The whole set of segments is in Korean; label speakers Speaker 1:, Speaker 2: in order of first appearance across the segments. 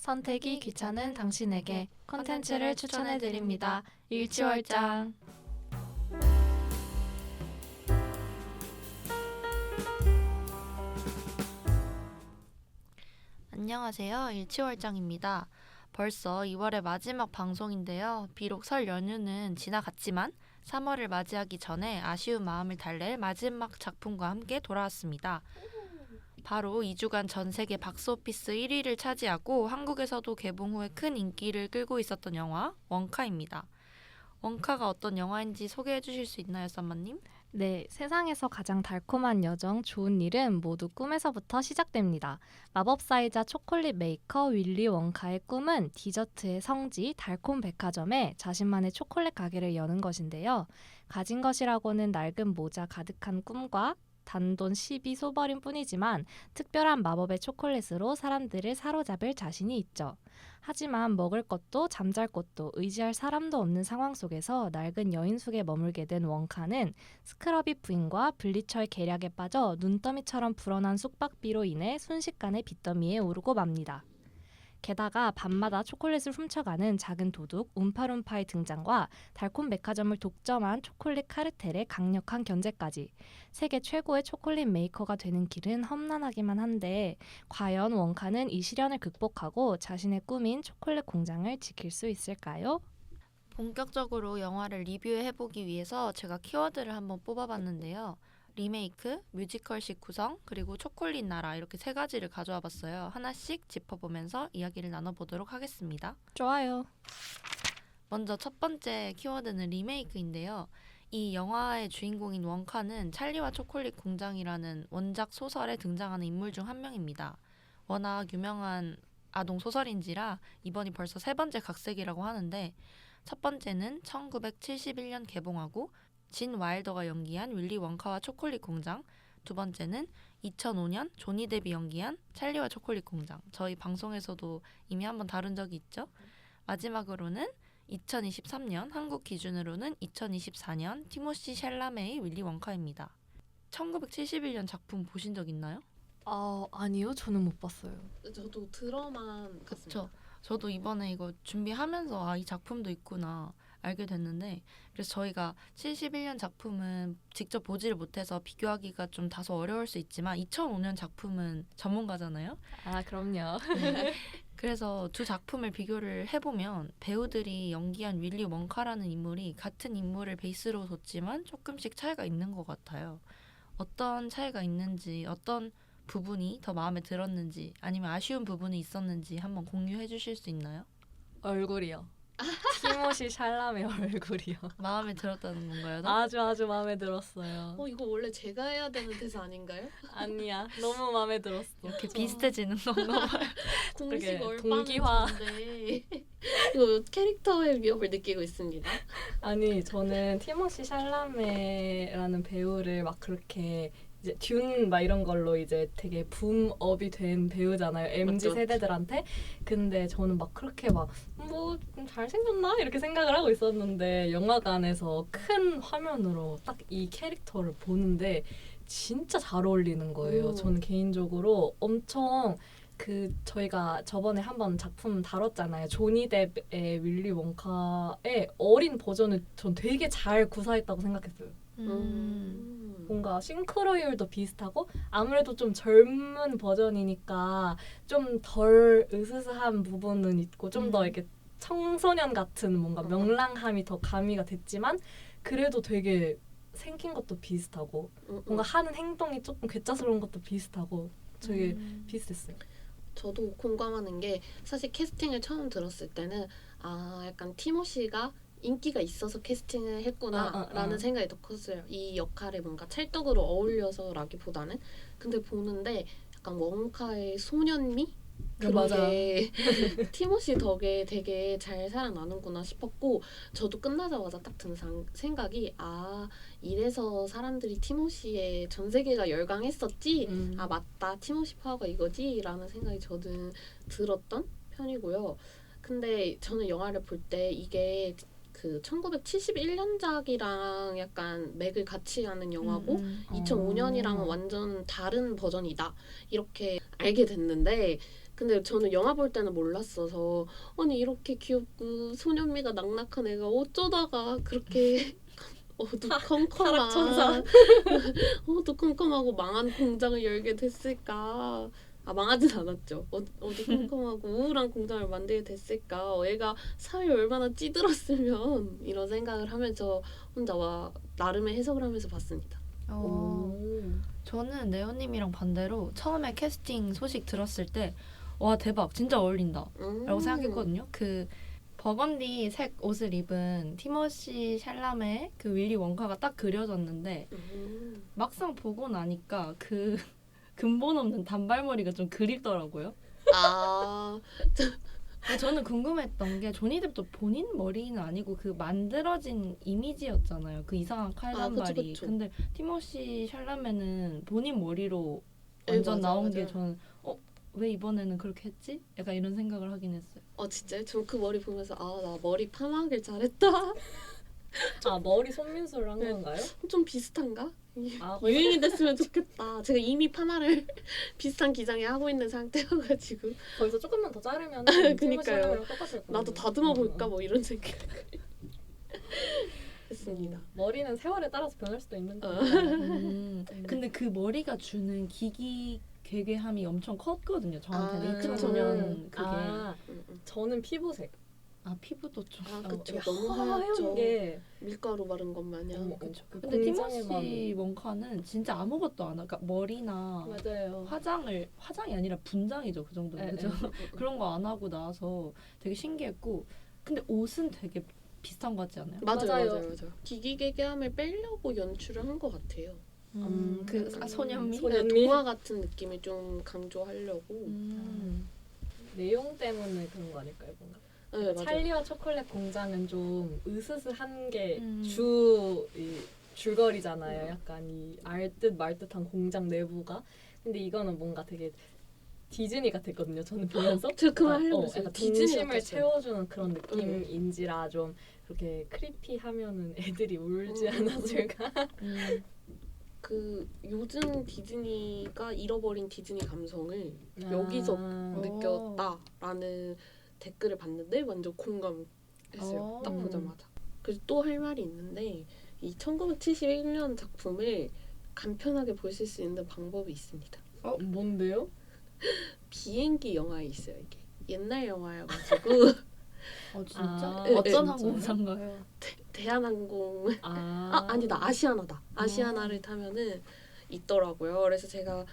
Speaker 1: 선택이 귀찮은 당신에게 콘텐츠를 추천해드립니다. 일치월장.
Speaker 2: 안녕하세요. 일치월장입니다. 벌써 2월의 마지막 방송인데요. 비록 설 연휴는 지나갔지만 3월을 맞이하기 전에 아쉬운 마음을 달랠 마지막 작품과 함께 돌아왔습니다. 바로 2주간 전 세계 박스오피스 1위를 차지하고 한국에서도 개봉 후에 큰 인기를 끌고 있었던 영화 원카입니다. 원카가 어떤 영화인지 소개해 주실 수 있나요, 썸머님?
Speaker 1: 네, 세상에서 가장 달콤한 여정, 좋은 일은 모두 꿈에서부터 시작됩니다. 마법사이자 초콜릿 메이커 윌리 원카의 꿈은 디저트의 성지 달콤 백화점에 자신만의 초콜릿 가게를 여는 것인데요. 가진 것이라고는 낡은 모자 가득한 꿈과 단돈 12소버린 뿐이지만 특별한 마법의 초콜릿으로 사람들을 사로잡을 자신이 있죠. 하지만 먹을 것도 잠잘 곳도 의지할 사람도 없는 상황 속에서 낡은 여인숙에 머물게 된 원카는 스크러비 부인과 블리처의 계략에 빠져 눈더미처럼 불어난 숙박비로 인해 순식간에 빚더미에 오르고 맙니다. 게다가 밤마다 초콜릿을 훔쳐가는 작은 도둑 움파룸파의 등장과 달콤 백화점을 독점한 초콜릿 카르텔의 강력한 견제까지 세계 최고의 초콜릿 메이커가 되는 길은 험난하기만 한데 과연 원카는 이 시련을 극복하고 자신의 꿈인 초콜릿 공장을 지킬 수 있을까요?
Speaker 2: 본격적으로 영화를 리뷰해보기 위해서 제가 키워드를 한번 뽑아봤는데요. 리메이크, 뮤지컬식 구성, 그리고 초콜릿 나라 이렇게 세 가지를 가져와 봤어요. 하나씩 짚어보면서 이야기를 나눠보도록 하겠습니다.
Speaker 1: 좋아요.
Speaker 2: 먼저 첫 번째 키워드는 리메이크인데요. 이 영화의 주인공인 원카는 찰리와 초콜릿 공장이라는 원작 소설에 등장하는 인물 중 한 명입니다. 워낙 유명한 아동 소설인지라 이번이 벌써 세 번째 각색이라고 하는데 첫 번째는 1971년 개봉하고 진 와일더가 연기한 윌리 원카와 초콜릿 공장, 두 번째는 2005년 조니 데비 연기한 찰리와 초콜릿 공장. 저희 방송에서도 이미 한번 다룬 적이 있죠. 마지막으로는 2023년 한국 기준으로는 2024년 티모시 샬라메의 윌리 원카입니다. 1971년 작품 보신 적 있나요?
Speaker 1: 아니요. 저는 못 봤어요.
Speaker 3: 저도 드라마만
Speaker 2: 그렇죠. 저도 이번에 이거 준비하면서 이 작품도 있구나 알게 됐는데 그래서 저희가 71년 작품은 직접 보지를 못해서 비교하기가 좀 다소 어려울 수 있지만 2005년 작품은 전문가잖아요.
Speaker 1: 그럼요.
Speaker 2: 네. 그래서 두 작품을 비교를 해보면 배우들이 연기한 윌리 원카라는 인물이 같은 인물을 베이스로 뒀지만 조금씩 차이가 있는 것 같아요. 어떤 차이가 있는지 어떤 부분이 더 마음에 들었는지 아니면 아쉬운 부분이 있었는지 한번 공유해 주실 수 있나요?
Speaker 1: 얼굴이요. 티모시 샬라메 얼굴이요.
Speaker 2: 마음에 들었다는 건가요?
Speaker 1: 아주 마음에 들었어요.
Speaker 3: 이거 원래 제가 해야 되는 대사 아닌가요?
Speaker 1: 아니야. 너무 마음에 들었어.
Speaker 2: 이렇게 비슷해지는 건가 봐요.
Speaker 3: 공식
Speaker 1: 그러게,
Speaker 3: 얼빠는
Speaker 1: 동기화.
Speaker 3: 건데 이거 캐릭터의 위협을 느끼고 있습니다.
Speaker 1: 아니 저는 티모시 샬라메라는 배우를 막 그렇게 이제 듄 막 이런 걸로 이제 되게 붐업이 된 배우잖아요. MZ
Speaker 3: 맞죠.
Speaker 1: 세대들한테. 근데 저는 막 그렇게 막 뭐 잘생겼나 이렇게 생각을 하고 있었는데 영화관에서 큰 화면으로 딱 이 캐릭터를 보는데 진짜 잘 어울리는 거예요. 저는 개인적으로 엄청 저희가 저번에 한번 작품 다뤘잖아요. 조니 뎁의 윌리 원카의 어린 버전을 전 되게 잘 구사했다고 생각했어요. 뭔가 싱크로율도 비슷하고 아무래도 좀 젊은 버전이니까 좀 덜 으스스한 부분은 있고 좀 더 이렇게 청소년 같은 뭔가 명랑함이 더 가미가 됐지만 그래도 되게 생긴 것도 비슷하고 뭔가 하는 행동이 조금 괴짜스러운 것도 비슷하고 되게 비슷했어요.
Speaker 3: 저도 공감하는 게 사실 캐스팅을 처음 들었을 때는 약간 티모시가 인기가 있어서 캐스팅을 했구나라는 생각이 더 컸어요. 이 역할에 뭔가 찰떡으로 어울려서라기보다는. 근데 보는데 약간 원카의 소년미? 그런 게 티모시 덕에 되게 잘 살아나는구나 싶었고 저도 끝나자마자 딱 든 생각이 이래서 사람들이 티모시에 전 세계가 열광했었지? 맞다. 티모시 파워가 이거지? 라는 생각이 저는 들었던 편이고요. 근데 저는 영화를 볼 때 이게 그 1971년작이랑 약간 맥을 같이 하는 영화고 2005년이랑은 완전 다른 버전이다 이렇게 알게 됐는데 근데 저는 영화 볼 때는 몰랐어서 아니 이렇게 귀엽고 소년미가 낙낙한 애가 어쩌다가 그렇게
Speaker 1: 타락천사.
Speaker 3: 어두컴컴하고 망한 공장을 열게 됐을까? 아 망하진 않았죠. 어두컴컴하고 우울한 공장을 만들게 됐을까? 애가 사회에 얼마나 찌들었으면 이런 생각을 하면서 혼자 나름의 해석을 하면서 봤습니다.
Speaker 2: 저는 네오님이랑 반대로 처음에 캐스팅 소식 들었을 때 와 대박 진짜 어울린다 라고 생각했거든요. 그 버건디 색 옷을 입은 티모시 샬라메의 그 윌리 원카가 딱 그려졌는데 막상 보고 나니까 그 근본 없는 단발머리가 좀 그립더라고요.
Speaker 3: 아,
Speaker 2: 저는 궁금했던 게 조니 뎁도 본인 머리는 아니고 그 만들어진 이미지였잖아요. 그 이상한 칼 단발이.
Speaker 3: 그쵸.
Speaker 2: 근데 티모시 샬라메는 본인 머리로
Speaker 3: 네,
Speaker 2: 완전
Speaker 3: 맞아요,
Speaker 2: 나온 게
Speaker 3: 맞아요.
Speaker 2: 저는 왜 이번에는 그렇게 했지? 약간 이런 생각을 하긴 했어요.
Speaker 3: 진짜요? 저 그 머리 보면서 나 머리 파마하길 잘했다.
Speaker 1: 아 머리 손민수를 한
Speaker 3: 네.
Speaker 1: 건가요?
Speaker 3: 좀 비슷한가?
Speaker 1: 아
Speaker 3: 유행이 됐으면 좋겠다. 제가 이미 파마를 비슷한 기장에 하고 있는 상태여가지고
Speaker 1: 거기서 조금만 더 자르면
Speaker 3: 그니까요.
Speaker 1: 똑같을 거예요.
Speaker 3: 나도 다듬어 볼까 뭐 이런 생각 했습니다.
Speaker 1: 머리는 세월에 따라서 변할 수도 있는데.
Speaker 2: 근데 그 머리가 주는 기기 괴괴함이 엄청 컸거든요. 저한테는
Speaker 3: 그쵸.
Speaker 2: 2005년 그게.
Speaker 1: 저는 피부색.
Speaker 2: 피부도 좀.
Speaker 3: 그쵸.
Speaker 1: 이게
Speaker 3: 너무
Speaker 1: 하얀
Speaker 3: 하얗죠.
Speaker 1: 게
Speaker 3: 밀가루 바른 것 마냥.
Speaker 1: 그쵸.
Speaker 2: 근데 티모시 원카는 진짜 아무것도 안 하고, 그러니까 머리나
Speaker 1: 맞아요.
Speaker 2: 화장이 아니라 분장이죠. 그 정도는. 그죠? 그런 거 안 하고 나와서 되게 신기했고, 근데 옷은 되게 비슷한 것 같지 않아요?
Speaker 3: 맞아요. 기기괴괴함을 빼려고 연출을 한 것 같아요.
Speaker 2: 소년미?
Speaker 1: 소년미?
Speaker 3: 동화 같은 느낌을 좀 강조하려고.
Speaker 1: 내용 때문에 그런 거 아닐까요, 뭔가?
Speaker 3: 네, 맞아요.
Speaker 1: 찰리와 초콜릿 공장은 좀 으스스한 게 줄거리잖아요. 약간 이 알듯 말듯한 공장 내부가. 근데 이거는 뭔가 되게 디즈니 같았거든요. 저는 보면서.
Speaker 3: 제가 그 말 하려고 했어요.
Speaker 1: 약간
Speaker 3: 디즈니
Speaker 1: 동심을
Speaker 3: 같았어요.
Speaker 1: 채워주는 그런 느낌인지라 좀 그렇게 크리피하면은 애들이 울지 않았을까.
Speaker 3: 그 요즘 디즈니가 잃어버린 디즈니 감성을 여기서 느꼈다라는 댓글을 봤는데 완전 공감했어요. 딱 보자마자. 그래서 또 할 말이 있는데 이 1971년 작품을 간편하게 보실 수 있는 방법이 있습니다.
Speaker 1: 뭔데요?
Speaker 3: 비행기 영화에 있어요. 이게 옛날 영화여가지고
Speaker 2: 진짜?
Speaker 1: 네,
Speaker 2: 어떤
Speaker 1: 네,
Speaker 2: 항공사인가요?
Speaker 3: 대한항공
Speaker 1: 아니다
Speaker 3: 아시아나다. 아시아나를 타면은 있더라고요. 그래서 제가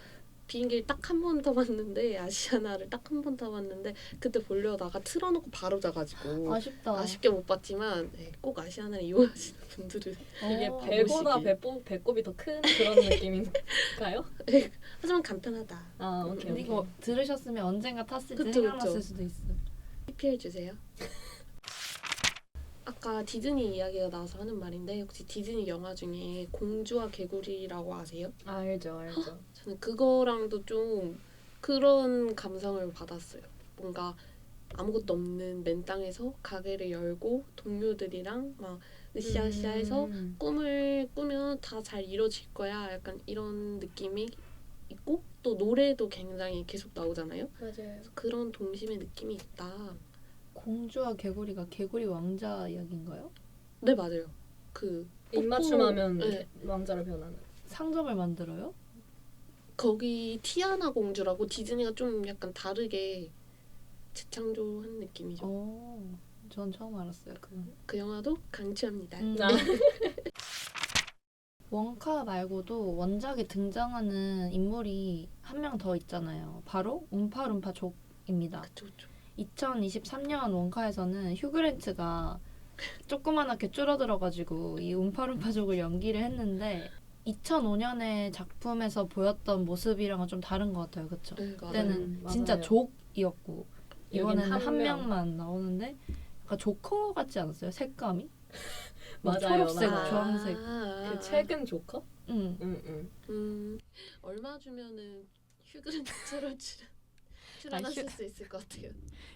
Speaker 3: 비행기를 딱 한 번 타봤는데 아시아나를 딱 한 번 타봤는데 그때 보려다가 틀어놓고 바로 자가지고
Speaker 2: 아쉽다.
Speaker 3: 아쉽게 못 봤지만 꼭 아시아나를 이용하시는 분들은
Speaker 1: 이게
Speaker 2: 어.
Speaker 1: 배보다
Speaker 3: 가보시길.
Speaker 1: 배꼽이 더 큰 그런 느낌인가요?
Speaker 3: 하지만 간편하다.
Speaker 1: 오케이.
Speaker 2: 근데 이거 들으셨으면 언젠가 탔을 때
Speaker 3: 그쵸,
Speaker 2: 생각났을
Speaker 3: 그쵸.
Speaker 2: 수도 있어요.
Speaker 3: PPL 주세요. 아까 디즈니 이야기가 나와서 하는 말인데 혹시 디즈니 영화 중에 공주와 개구리라고 아세요?
Speaker 1: 알죠.
Speaker 3: 저는 그거랑도 좀 그런 감성을 받았어요. 뭔가 아무것도 없는 맨 땅에서 가게를 열고 동료들이랑 막 으쌰으쌰해서 꿈을 꾸면 다 잘 이루어질 거야. 약간 이런 느낌이 있고 또 노래도 굉장히 계속 나오잖아요.
Speaker 1: 맞아요.
Speaker 3: 그래서 그런 동심의 느낌이 있다.
Speaker 2: 공주와 개구리가 개구리 왕자 이야기인가요?
Speaker 3: 네 맞아요. 그
Speaker 1: 입맞춤하면
Speaker 3: 네.
Speaker 1: 왕자로 변하는.
Speaker 2: 상점을 만들어요?
Speaker 3: 거기 티아나 공주라고 디즈니가 좀 약간 다르게 재창조한 느낌이죠.
Speaker 2: 전 처음 알았어요. 그건.
Speaker 3: 그 영화도 강추합니다.
Speaker 2: 원카 말고도 원작에 등장하는 인물이 한 명 더 있잖아요. 바로 움파룸파 족입니다.
Speaker 3: 그쵸.
Speaker 2: 2023년 원카에서는 휴그랜트가 조그만하게 줄어들어가지고 이 움파룸파족을 연기를 했는데 2005년의 작품에서 보였던 모습이랑은 좀 다른 것 같아요. 그쵸?
Speaker 3: 네,
Speaker 2: 그때는
Speaker 1: 맞아요.
Speaker 2: 진짜
Speaker 1: 맞아요.
Speaker 2: 족이었고 이번에는
Speaker 1: 여긴
Speaker 2: 한
Speaker 1: 명.
Speaker 2: 명만 나오는데 약간 조커 같지 않았어요? 색감이? 막
Speaker 1: 맞아요.
Speaker 2: 초록색,
Speaker 1: 맞아요.
Speaker 2: 주황색.
Speaker 1: 그 최근 조커?
Speaker 2: 응.
Speaker 3: 얼마 주면은 휴그랜트처럼 출연. 출연하실 수 있을 것 같아요.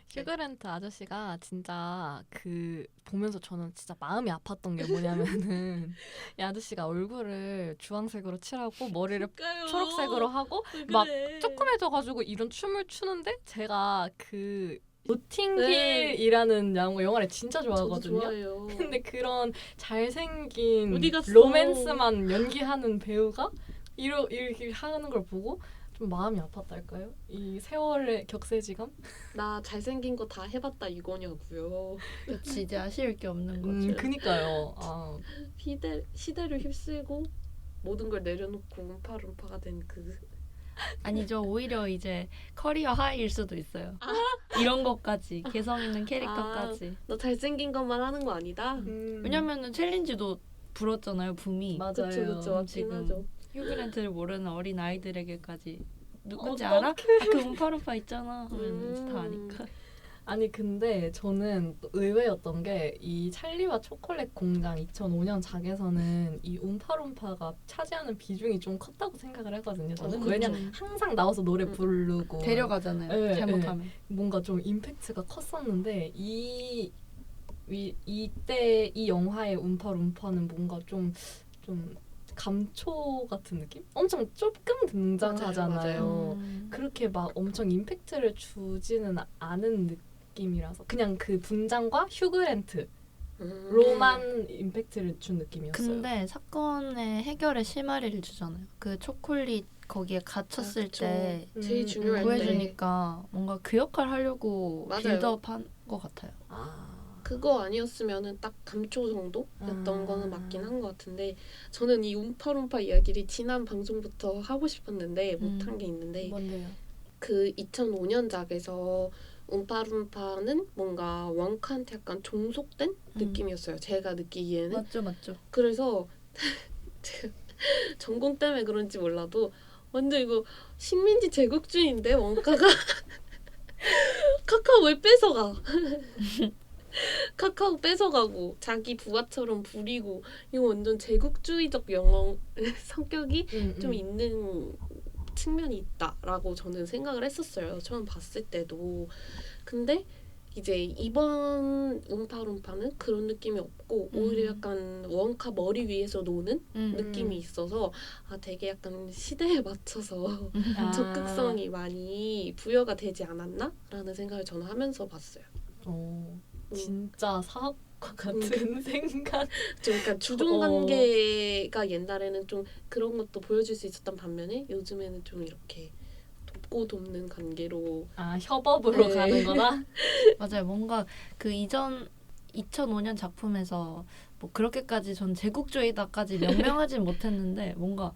Speaker 1: 휴그랜트 아저씨가 진짜 그 보면서 저는 진짜 마음이 아팠던 게 뭐냐면은 이 아저씨가 얼굴을 주황색으로 칠하고 머리를 초록색으로 하고 막 조그매져가지고 이런 춤을 추는데 제가 그 노팅힐이라는 영화를 진짜
Speaker 3: 저도
Speaker 1: 좋아하거든요.
Speaker 3: 좋아해요.
Speaker 1: 근데 그런 잘생긴
Speaker 3: 어디 갔어?
Speaker 1: 로맨스만 연기하는 배우가 이렇게 하는 걸 보고 좀 마음이 아팠달까요? 이 세월의 격세지감?
Speaker 3: 나 잘생긴 거 다 해봤다 이거냐고요.
Speaker 2: 그치, 이제 아쉬울 게 없는 거죠.
Speaker 1: 그니까요. 아,
Speaker 3: 시대를 휩쓸고 모든 걸 내려놓고 움파룸파가 된 그.
Speaker 2: 아니죠. 오히려 이제 커리어 하이일 수도 있어요. 이런 것까지 개성 있는 캐릭터까지.
Speaker 3: 너 잘생긴 것만 하는 거 아니다.
Speaker 2: 왜냐면은 챌린지도 불었잖아요. 붐이.
Speaker 1: 맞아요.
Speaker 3: 그쵸 맞긴
Speaker 2: 지금
Speaker 3: 하죠.
Speaker 2: 휴그랜트를 모르는 어린 아이들에게까지 누군지
Speaker 1: 어떡해.
Speaker 2: 알아? 그 움파룸파 있잖아. 하면 다 아니까.
Speaker 1: 아니 근데 저는 또 의외였던 게 이 찰리와 초콜릿 공장 2005년 작에서는 이 움파룸파가 차지하는 비중이 좀 컸다고 생각을 했거든요. 저는
Speaker 3: 그쵸.
Speaker 1: 왜냐면 항상 나와서 노래 부르고
Speaker 2: 데려가잖아요.
Speaker 1: 네,
Speaker 2: 잘못하면.
Speaker 1: 뭔가 좀 임팩트가 컸었는데 이때 이 영화의 움파룸파는 뭔가 좀 감초 같은 느낌? 엄청 조금 등장하잖아요.
Speaker 3: 맞아요.
Speaker 1: 그렇게 막 엄청 임팩트를 주지는 않은 느낌이라서 그냥 그 분장과 휴그랜트로만 임팩트를 준 느낌이었어요.
Speaker 2: 근데 사건의 해결의 실마리를 주잖아요. 그 초콜릿 거기에 갇혔을
Speaker 3: 그쵸.
Speaker 2: 때
Speaker 3: 제일 중요할 때.
Speaker 2: 구해주니까 뭔가 그 역할 하려고
Speaker 3: 맞아요.
Speaker 2: 빌드업한 것 같아요.
Speaker 3: 그거 아니었으면은 딱 감초 정도였던 거는 맞긴 한 것 같은데 저는 이 움파룸파 이야기를 지난 방송부터 하고 싶었는데 못한 게 있는데
Speaker 1: 뭔데요?
Speaker 3: 그 2005년작에서 움파룸파는 뭔가 원카한테 약간 종속된 느낌이었어요. 제가 느끼기에는.
Speaker 2: 맞죠.
Speaker 3: 그래서 제가 전공 때문에 그런지 몰라도 완전 이거 식민지 제국주의인데 원카가 카카오를 뺏어가. 카카오 뺏어가고 자기 부하처럼 부리고 이거 완전 제국주의적 영어 성격이 좀 있는 측면이 있다라고 저는 생각을 했었어요. 처음 봤을 때도. 근데 이제 이번 움파룸파는 그런 느낌이 없고 오히려 약간 원카 머리 위에서 노는 느낌이 있어서 되게 약간 시대에 맞춰서 적극성이 많이 부여가 되지 않았나라는 생각을 저는 하면서 봤어요.
Speaker 1: 진짜 사학과 같은 생각.
Speaker 3: 좀 약간 주종 관계가 옛날에는 좀 그런 것도 보여줄 수 있었던 반면에 요즘에는 좀 이렇게 돕고 돕는 관계로
Speaker 1: 협업으로
Speaker 3: 네.
Speaker 1: 가는 거다.
Speaker 2: 맞아요. 뭔가 그 이전 2005년 작품에서 뭐 그렇게까지 전 제국주의다까지 명명하진 못했는데 뭔가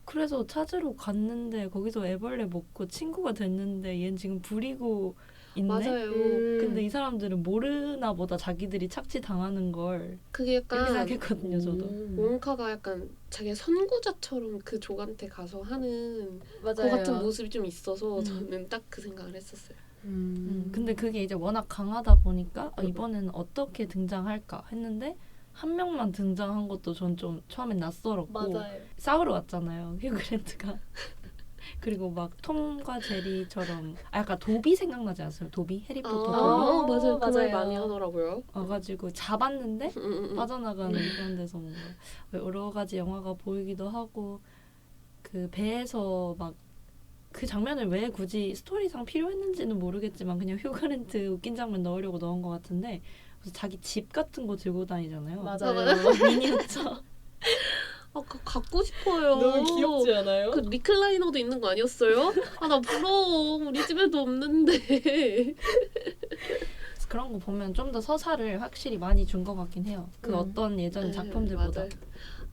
Speaker 2: 그래서 찾으러 갔는데 거기서 애벌레 먹고 친구가 됐는데 얘는 지금 부리고 있네?
Speaker 3: 맞아요.
Speaker 2: 근데 이 사람들은 모르나 보다 자기들이 착취당하는 걸
Speaker 3: 그게
Speaker 2: 이렇게
Speaker 3: 약간
Speaker 2: 생각했거든요. 저도.
Speaker 3: 원카가 약간 자기 선구자처럼 그 족한테 가서 하는
Speaker 1: 맞아요.
Speaker 3: 그 같은 모습이 좀 있어서 저는 딱 그 생각을 했었어요.
Speaker 2: 근데 그게 이제 워낙 강하다 보니까 이번에는 어떻게 등장할까 했는데 한 명만 등장한 것도 전 좀 처음엔 낯설었고
Speaker 1: 맞아요.
Speaker 2: 싸우러 왔잖아요. 휴그랜트가. 그리고 막 톰과 제리처럼 약간 도비 생각나지 않았어요? 도비? 해리포터 도비?
Speaker 3: 맞아요. 그 말
Speaker 1: 맞아요.
Speaker 3: 많이 하더라고요.
Speaker 2: 와가지고 잡았는데 빠져나가는 그런 데서 뭔가 여러 가지 영화가 보이기도 하고 그 배에서 막 그 장면을 왜 굳이 스토리상 필요했는지는 모르겠지만 그냥 휴그랜트 웃긴 장면 넣으려고 넣은 것 같은데 그래서 자기 집 같은 거 들고 다니잖아요.
Speaker 1: 맞아요.
Speaker 2: 미니어처.
Speaker 3: 그거 갖고 싶어요.
Speaker 1: 너무 귀엽지 않아요?
Speaker 3: 그 리클라이너도 있는 거 아니었어요? 나 부러워. 우리 집에도 없는데.
Speaker 2: 그래서 그런 거 보면 좀 더 서사를 확실히 많이 준 것 같긴 해요. 그 어떤 예전 작품들보다.
Speaker 3: 맞아요.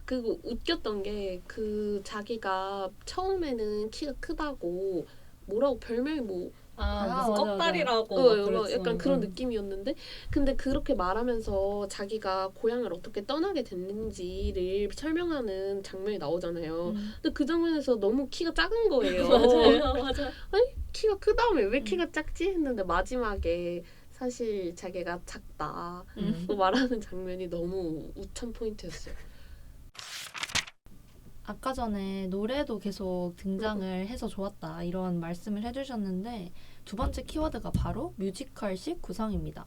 Speaker 3: 그리고 웃겼던 게 그 자기가 처음에는 키가 크다고 뭐라고 별명이 뭐
Speaker 1: 무슨
Speaker 2: 맞아,
Speaker 1: 껍다리라고
Speaker 3: 약간 그런 느낌이었는데 근데 그렇게 말하면서 자기가 고향을 어떻게 떠나게 됐는지를 설명하는 장면이 나오잖아요. 근데 그 장면에서 너무 키가 작은 거예요.
Speaker 1: 맞아.
Speaker 3: 키가 크다며 왜 키가 작지? 했는데 마지막에 사실 자기가 작다 말하는 장면이 너무 우천 포인트였어요.
Speaker 2: 아까 전에 노래도 계속 등장을 해서 좋았다 이런 말씀을 해주셨는데 두 번째 키워드가 바로 뮤지컬식 구성입니다.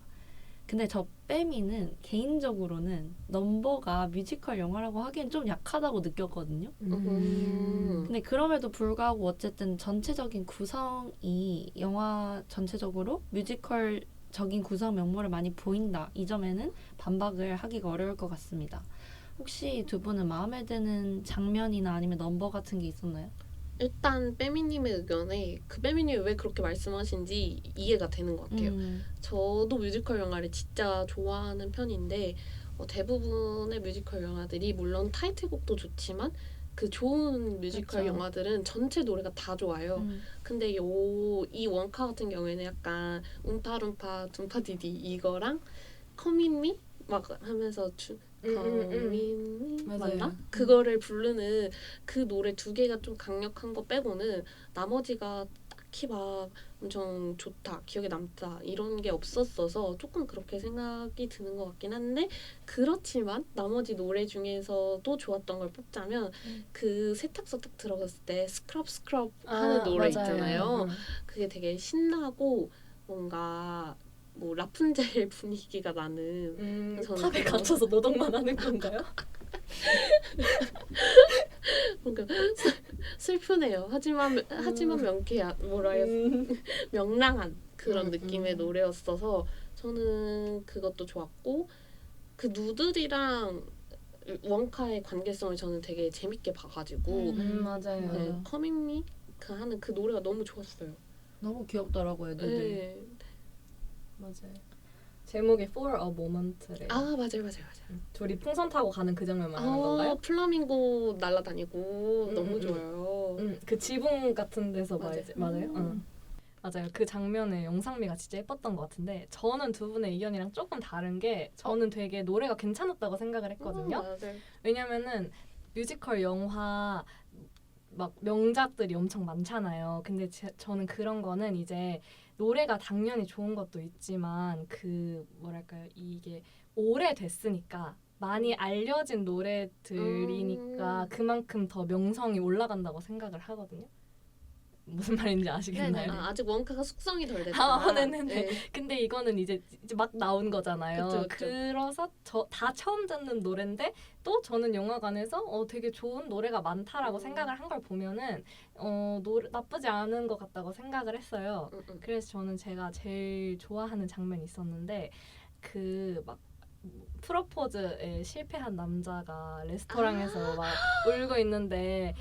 Speaker 2: 근데 저 빼미는 개인적으로는 넘버가 뮤지컬 영화라고 하기엔 좀 약하다고 느꼈거든요. 근데 그럼에도 불구하고 어쨌든 전체적인 구성이 영화 전체적으로 뮤지컬적인 구성 면모를 많이 보인다. 이 점에는 반박을 하기가 어려울 것 같습니다. 혹시 두 분은 마음에 드는 장면이나 아니면 넘버 같은 게 있었나요?
Speaker 3: 일단 빼미님의 의견에 그 빼미님이 왜 그렇게 말씀하신지 이해가 되는 것 같아요. 저도 뮤지컬 영화를 진짜 좋아하는 편인데 대부분의 뮤지컬 영화들이 물론 타이틀곡도 좋지만 그 좋은 뮤지컬
Speaker 2: 그쵸.
Speaker 3: 영화들은 전체 노래가 다 좋아요. 근데 이 원카 같은 경우에는 약간 움파룸파 둠파디디 이거랑 커밋미 막 하면서 커밋미 맞나? 그거를 부르는 그 노래 두 개가 좀 강력한 거 빼고는 나머지가 딱히 막 엄청 좋다, 기억에 남다 이런 게 없었어서 조금 그렇게 생각이 드는 것 같긴 한데 그렇지만 나머지 노래 중에서도 좋았던 걸 뽑자면 그 세탁소 딱 들어갔을 때 스크럽 하는 노래 있잖아요. 그게 되게 신나고 뭔가 뭐 라푼젤 분위기가 나는 저는
Speaker 1: 탑에
Speaker 3: 그거-
Speaker 1: 갇혀서 노동만 하는 건가요?
Speaker 3: 뭔가 슬프네요. 하지만 명쾌한 뭐라 해야 명랑한 그런 느낌의 노래였어서 저는 그것도 좋았고 그 누들이랑 원카의 관계성을 저는 되게 재밌게 봐가지고
Speaker 1: 맞아요.
Speaker 3: 네, 커밍미 그 하는 그 노래가 너무 좋았어요.
Speaker 2: 너무 귀엽더라고요, 애들.
Speaker 3: 네.
Speaker 1: 맞아요. 제목이 For a Moment래.
Speaker 3: 아 맞아요.
Speaker 1: 둘이 풍선 타고 가는 그 장면 말하는 건가요?
Speaker 3: 플라밍고 날아다니고 너무
Speaker 1: 음.
Speaker 3: 좋아요.
Speaker 1: 그 지붕 같은 데서
Speaker 3: 맞아요.
Speaker 1: 맞아요. 맞아요. 그 장면의 영상미가 진짜 예뻤던 것 같은데 저는 두 분의 의견이랑 조금 다른 게 저는 되게 노래가 괜찮았다고 생각을 했거든요.
Speaker 3: 맞아요.
Speaker 1: 왜냐면은 뮤지컬 영화 막 명작들이 엄청 많잖아요. 근데 저는 그런 거는 이제 노래가 당연히 좋은 것도 있지만 그 뭐랄까요, 이게 오래됐으니까 많이 알려진 노래들이니까 그만큼 더 명성이 올라간다고 생각을 하거든요. 무슨 말인지 아시겠나요?
Speaker 3: 아직 원카가 숙성이 덜 됐다.
Speaker 1: 네네네.
Speaker 3: 네.
Speaker 1: 근데 이거는 이제 막 나온 거잖아요.
Speaker 3: 그쵸.
Speaker 1: 그래서 다 처음 듣는 노래인데 또 저는 영화관에서 되게 좋은 노래가 많다라고 생각을 한 걸 보면은 노래 나쁘지 않은 것 같다고 생각을 했어요. 그래서 저는 제가 제일 좋아하는 장면이 있었는데 그 막 프로포즈에 실패한 남자가 레스토랑에서 막 울고 있는데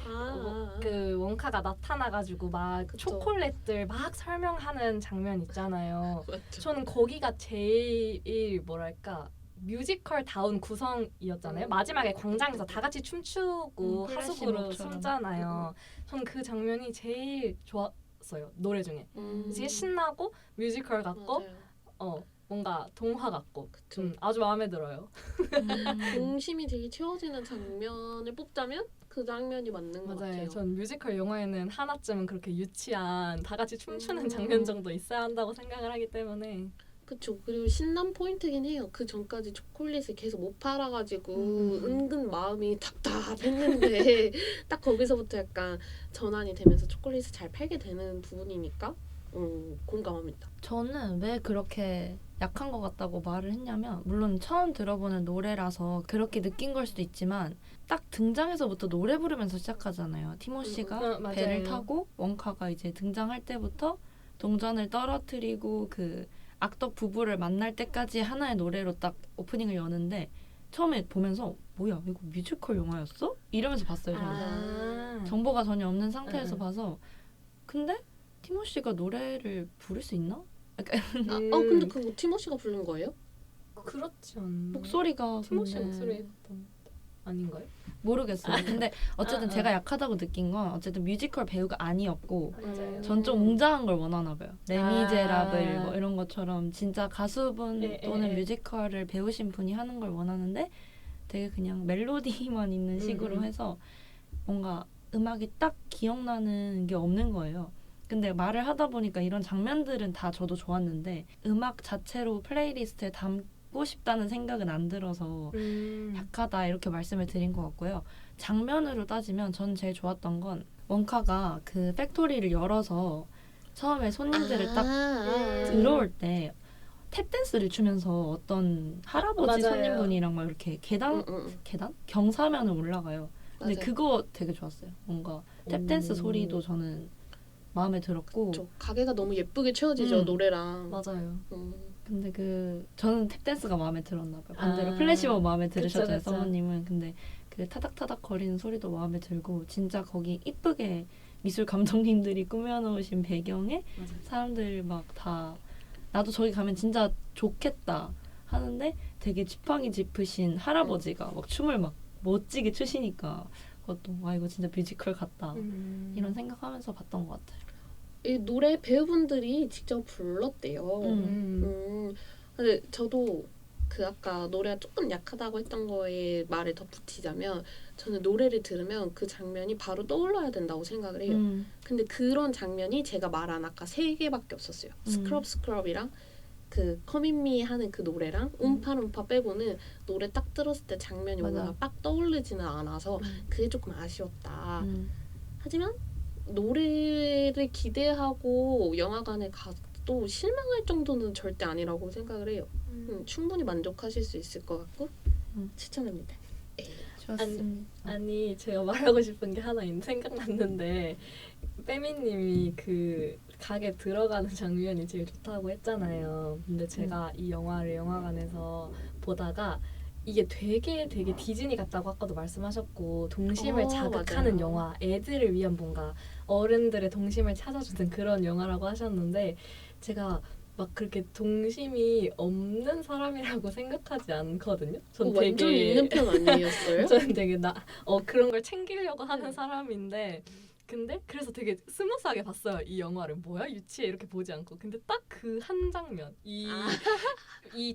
Speaker 1: 그 원카가 나타나가지고 막
Speaker 3: 그쵸.
Speaker 1: 초콜릿들 막 설명하는 장면 있잖아요.
Speaker 3: 맞죠.
Speaker 1: 저는 거기가 제일 뭐랄까 뮤지컬다운 구성이었잖아요. 마지막에 광장에서 다 같이 춤추고 하수구로
Speaker 2: 플래시몹처럼.
Speaker 1: 숨잖아요. 저는 그 장면이 제일 좋았어요. 노래 중에. 되게 신나고 뮤지컬 같고
Speaker 3: 맞아요.
Speaker 1: 뭔가 동화 같고
Speaker 3: 그쵸.
Speaker 1: 아주 마음에 들어요.
Speaker 3: 중심이 되게 채워지는 장면을 뽑자면 그 장면이 맞는 것
Speaker 1: 맞아요.
Speaker 3: 같아요.
Speaker 1: 전 뮤지컬 영화에는 하나쯤은 그렇게 유치한 다 같이 춤추는 장면 정도 있어야 한다고 생각을 하기 때문에
Speaker 3: 그쵸. 그리고 신난 포인트긴 해요. 그 전까지 초콜릿을 계속 못 팔아가지고 은근 마음이 답답했는데 딱 거기서부터 약간 전환이 되면서 초콜릿을 잘 팔게 되는 부분이니까 공감합니다.
Speaker 2: 저는 왜 그렇게 약한 것 같다고 말을 했냐면 물론 처음 들어보는 노래라서 그렇게 느낀 걸 수도 있지만 딱 등장해서부터 노래 부르면서 시작하잖아요. 티모시가
Speaker 1: 맞아요.
Speaker 2: 배를 타고 원카가 이제 등장할 때부터 동전을 떨어뜨리고 그 악덕 부부를 만날 때까지 하나의 노래로 딱 오프닝을 여는데 처음에 보면서 뭐야 이거 뮤지컬 영화였어? 이러면서 봤어요. 저는. 정보가 전혀 없는 상태에서 봐서 근데 티모시가 노래를 부를 수 있나?
Speaker 3: 근데 그거 티모시가 부른 거예요?
Speaker 1: 그렇지 않나?
Speaker 2: 목소리가
Speaker 1: 티모시
Speaker 2: 근데
Speaker 1: 목소리였던 아닌가요?
Speaker 2: 모르겠어요. 근데 어쨌든 제가 약하다고 느낀 건 어쨌든 뮤지컬 배우가 아니었고
Speaker 1: 맞아요.
Speaker 2: 전 좀 웅장한 걸 원하나 봐요. 레미제라블 뭐 이런 것처럼 진짜 가수분 또는 뮤지컬을 배우신 분이 하는 걸 원하는데 되게 그냥 멜로디만 있는 식으로 해서 뭔가 음악이 딱 기억나는 게 없는 거예요. 근데 말을 하다 보니까 이런 장면들은 다 저도 좋았는데 음악 자체로 플레이리스트에 담고 싶다는 생각은 안 들어서 약하다 이렇게 말씀을 드린 것 같고요. 장면으로 따지면 전 제일 좋았던 건 원카가 그 팩토리를 열어서 처음에 손님들을 딱
Speaker 3: 아.
Speaker 2: 들어올 때 탭댄스를 추면서 어떤 할아버지
Speaker 1: 맞아요.
Speaker 2: 손님분이랑 막 이렇게 계단 경사면을 올라가요. 근데
Speaker 3: 맞아요.
Speaker 2: 그거 되게 좋았어요. 뭔가 탭댄스 소리도 저는 마음에 들었고.
Speaker 3: 저 가게가 너무 예쁘게 채워지죠 노래랑.
Speaker 1: 맞아요.
Speaker 2: 근데 저는 탭댄스가 마음에 들었나 봐요. 반대로
Speaker 1: 아,
Speaker 2: 플래시몹 마음에 들으셨잖아요,
Speaker 1: 그쵸.
Speaker 2: 성우님은. 근데 그 타닥타닥 거리는 소리도 마음에 들고 진짜 거기 이쁘게 미술 감독님들이 꾸며놓으신 배경에
Speaker 1: 맞아요.
Speaker 2: 사람들 막 다 나도 저기 가면 진짜 좋겠다 하는데 되게 지팡이 짚으신 할아버지가 막 춤을 막 멋지게 추시니까 그것도 와 이거 진짜 뮤지컬 같다 이런 생각하면서 봤던 것 같아요.
Speaker 3: 이 노래 배우분들이 직접 불렀대요.
Speaker 1: 음.
Speaker 3: 근데 저도 그 아까 노래가 조금 약하다고 했던 거에 말을 덧붙이자면 저는 노래를 들으면 그 장면이 바로 떠올라야 된다고 생각을 해요. 근데 그런 장면이 제가 말한 아까 3개밖에 없었어요. 스크럽이랑 그 커밋미 하는 그 노래랑 움파룸파 빼고는 노래 딱 들었을 때 장면이
Speaker 2: 맞아.
Speaker 3: 뭔가 딱 떠오르지는 않아서 그게 조금 아쉬웠다. 하지만 노래를 기대하고 영화관에 가도 실망할 정도는 절대 아니라고 생각을 해요. 충분히 만족하실 수 있을 것 같고 추천합니다.
Speaker 2: 좋았습니다.
Speaker 1: 아니 제가 말하고 싶은 게 하나 생각났는데 빼미님이 그 가게 들어가는 장면이 제일 좋다고 했잖아요. 근데 제가 이 영화를 영화관에서 보다가 이게 되게 디즈니 같다고 아까도 말씀하셨고 동심을 자극하는
Speaker 3: 맞아요.
Speaker 1: 영화, 애들을 위한 뭔가 어른들의 동심을 찾아주는 그런 영화라고 하셨는데 제가 막 그렇게 동심이 없는 사람이라고 생각하지 않거든요. 전
Speaker 3: 완전
Speaker 1: 되게
Speaker 3: 있는 편 아니었어요?
Speaker 1: 저는 되게 그런 걸 챙기려고 하는 사람인데 근데 그래서 되게 스무스하게 봤어요. 이 영화를 뭐야 유치해 이렇게 보지 않고 근데 딱 그 한 장면 이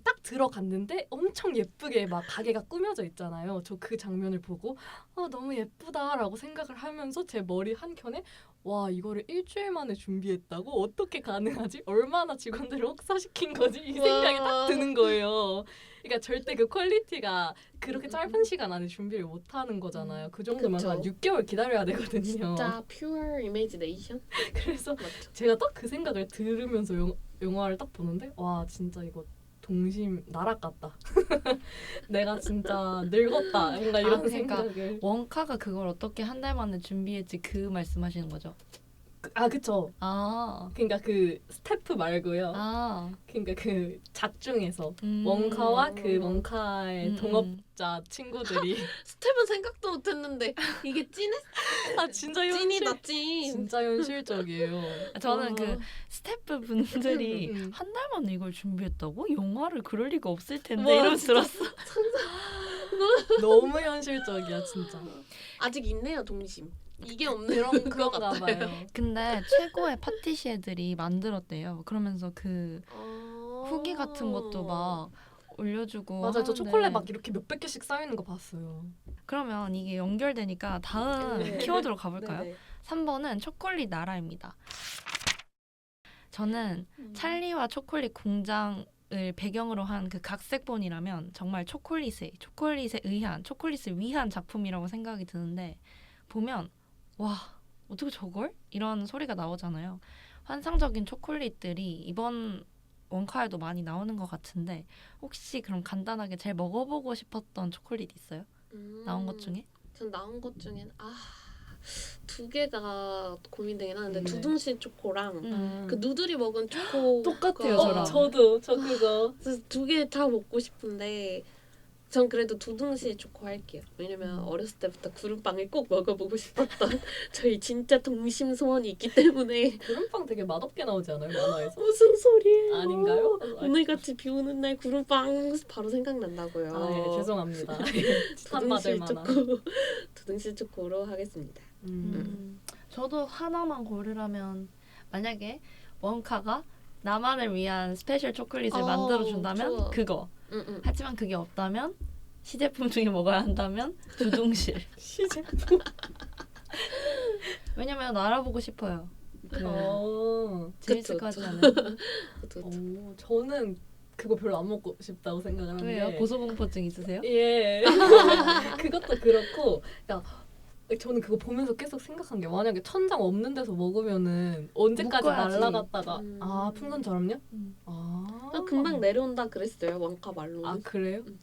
Speaker 1: 딱 들어갔는데 엄청 예쁘게 막 가게가 꾸며져 있잖아요. 저 그 장면을 보고 너무 예쁘다라고 생각을 하면서 제 머리 한켠에 와 이거를 일주일 만에 준비했다고 어떻게 가능하지? 얼마나 직원들을 혹사시킨 거지? 이 생각이 딱 드는 거예요. 그러니까 절대 그 퀄리티가 그렇게 짧은 시간 안에 준비를 못 하는 거잖아요. 그 정도면
Speaker 3: 그쵸.
Speaker 1: 한 6개월 기다려야 되거든요.
Speaker 3: 진짜 퓨어 이미지네이션?
Speaker 1: 그래서
Speaker 3: 맞죠?
Speaker 1: 제가 딱 그 생각을 들으면서 영화를 딱 보는데 와 진짜 이거 동심 나락같다. 내가 진짜 늙었다. 뭔가 이런
Speaker 2: 그러니까
Speaker 1: 생각을.
Speaker 2: 원카가 그걸 어떻게 한 달 만에 준비했지 그 말씀하시는 거죠?
Speaker 1: 그쵸.
Speaker 2: 아,
Speaker 1: 그러니까 그 스태프 말고요.
Speaker 2: 아,
Speaker 1: 그러니까 그 작중에서 원카와 그 원카의 동업자 친구들이
Speaker 3: 스텝은 생각도 못했는데 이게
Speaker 1: 진짜
Speaker 3: 찐이다 찐.
Speaker 1: 진짜 현실적이에요.
Speaker 2: 저는 그 스태프 분들이
Speaker 1: 음.
Speaker 2: 한 달 만에 이걸 준비했다고? 영화를 그럴 리가 없을 텐데
Speaker 1: 와,
Speaker 2: 이러면서 들었어.
Speaker 1: 너무 현실적이야 진짜.
Speaker 3: 아직 있네요 동심. 이게 없는 것
Speaker 1: 그런가
Speaker 3: 같아요.
Speaker 1: 봐요.
Speaker 2: 근데 최고의 파티시에들이 만들었대요. 그러면서 그 후기 같은 것도 막 올려주고
Speaker 1: 맞아요. 저
Speaker 2: 하는데
Speaker 1: 초콜릿 막 이렇게 몇백 개씩 쌓이는 거 봤어요.
Speaker 2: 그러면 이게 연결되니까 다음
Speaker 3: 네.
Speaker 2: 키워드로 가볼까요?
Speaker 3: 네네.
Speaker 2: 3번은 초콜릿 나라입니다. 저는 찰리와 초콜릿 공장을 배경으로 한 그 각색본이라면 정말 초콜릿에 의한 초콜릿을 위한 작품이라고 생각이 드는데 보면 와 어떻게 저걸? 이런 소리가 나오잖아요. 환상적인 초콜릿들이 이번 원카에도 많이 나오는 것 같은데 혹시 그럼 간단하게 제일 먹어보고 싶었던 초콜릿 있어요? 나온 것 중에?
Speaker 3: 전 나온 것 중엔 2개가 고민되긴 하는데
Speaker 1: 네.
Speaker 3: 두둥실 초코랑
Speaker 2: 음.
Speaker 3: 그 누들이 먹은 초코
Speaker 2: 똑같아요,
Speaker 3: 거.
Speaker 2: 저랑.
Speaker 1: 저 그거.
Speaker 3: 그래서 2개 다 먹고 싶은데 전 그래도 두둥실 초코 할게요. 왜냐면 어렸을 때부터 구름빵을 꼭 먹어보고 싶었던 저희 진짜 동심 소원이 있기 때문에.
Speaker 1: 구름빵 되게 맛없게 나오지 않아요 만화에서?
Speaker 3: 무슨 소리예요?
Speaker 1: 아닌가요?
Speaker 3: 오늘같이 비 오는 날 구름빵 바로 생각난다고요.
Speaker 1: 예, 죄송합니다. 탄
Speaker 3: 두둥실
Speaker 1: 받을 만한.
Speaker 3: 초코 두둥실 초코로 하겠습니다.
Speaker 2: 저도 하나만 고르라면 만약에 원카가 나만을 위한 스페셜 초콜릿을 만들어준다면
Speaker 3: 좋아.
Speaker 2: 그거.
Speaker 3: 응.
Speaker 2: 하지만 그게 없다면 시제품 중에 먹어야 한다면 두둥실.
Speaker 1: 시제품.
Speaker 2: 왜냐면 알아보고 싶어요. 재밌을 것 같지 않아요?
Speaker 1: 저는 그거 별로 안 먹고 싶다고 생각을 하는
Speaker 2: 왜요?
Speaker 1: 게
Speaker 2: 고소공포증 있으세요?
Speaker 1: 예. 그것도 그렇고 그러니까 저는 그거 보면서 계속 생각한 게 만약에 천장 없는 데서 먹으면은 언제까지
Speaker 2: 묶어야지.
Speaker 1: 날아갔다가 풍선처럼요?
Speaker 3: 금방 내려온다 그랬어요. 원카 말로는.
Speaker 1: 아 그래요?
Speaker 3: 음.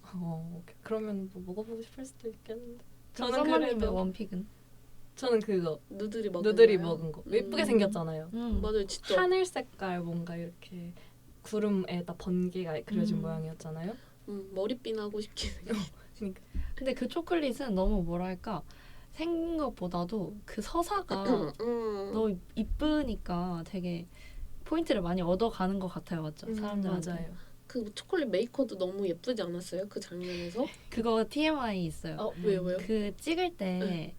Speaker 1: 오케이. 그러면 뭐 먹어보고 싶을 수도 있겠는데.
Speaker 2: 저는
Speaker 1: 저는
Speaker 2: 썸머님의
Speaker 1: 그래도
Speaker 2: 원픽은
Speaker 1: 저는 그거
Speaker 3: 누들이 먹은
Speaker 1: 누들이
Speaker 3: 거요?
Speaker 1: 먹은 거 예쁘게 생겼잖아요.
Speaker 3: 맞아요, 진짜.
Speaker 1: 하늘 색깔 뭔가 이렇게 구름에다 번개가 그려진
Speaker 2: 음.
Speaker 1: 모양이었잖아요.
Speaker 3: 머리핀 하고 싶긴 해.
Speaker 1: 그러니까
Speaker 2: 근데 그 초콜릿은 너무 뭐랄까 생긴 것보다도 그 서사가 너무 이쁘니까 되게 포인트를 많이 얻어가는 것 같아요. 맞죠? 사람들한테.
Speaker 1: 맞아요.
Speaker 3: 그 초콜릿 메이커도 너무 예쁘지 않았어요? 그 장면에서?
Speaker 2: 그거 TMI 있어요.
Speaker 3: 왜요?
Speaker 2: 그 찍을 때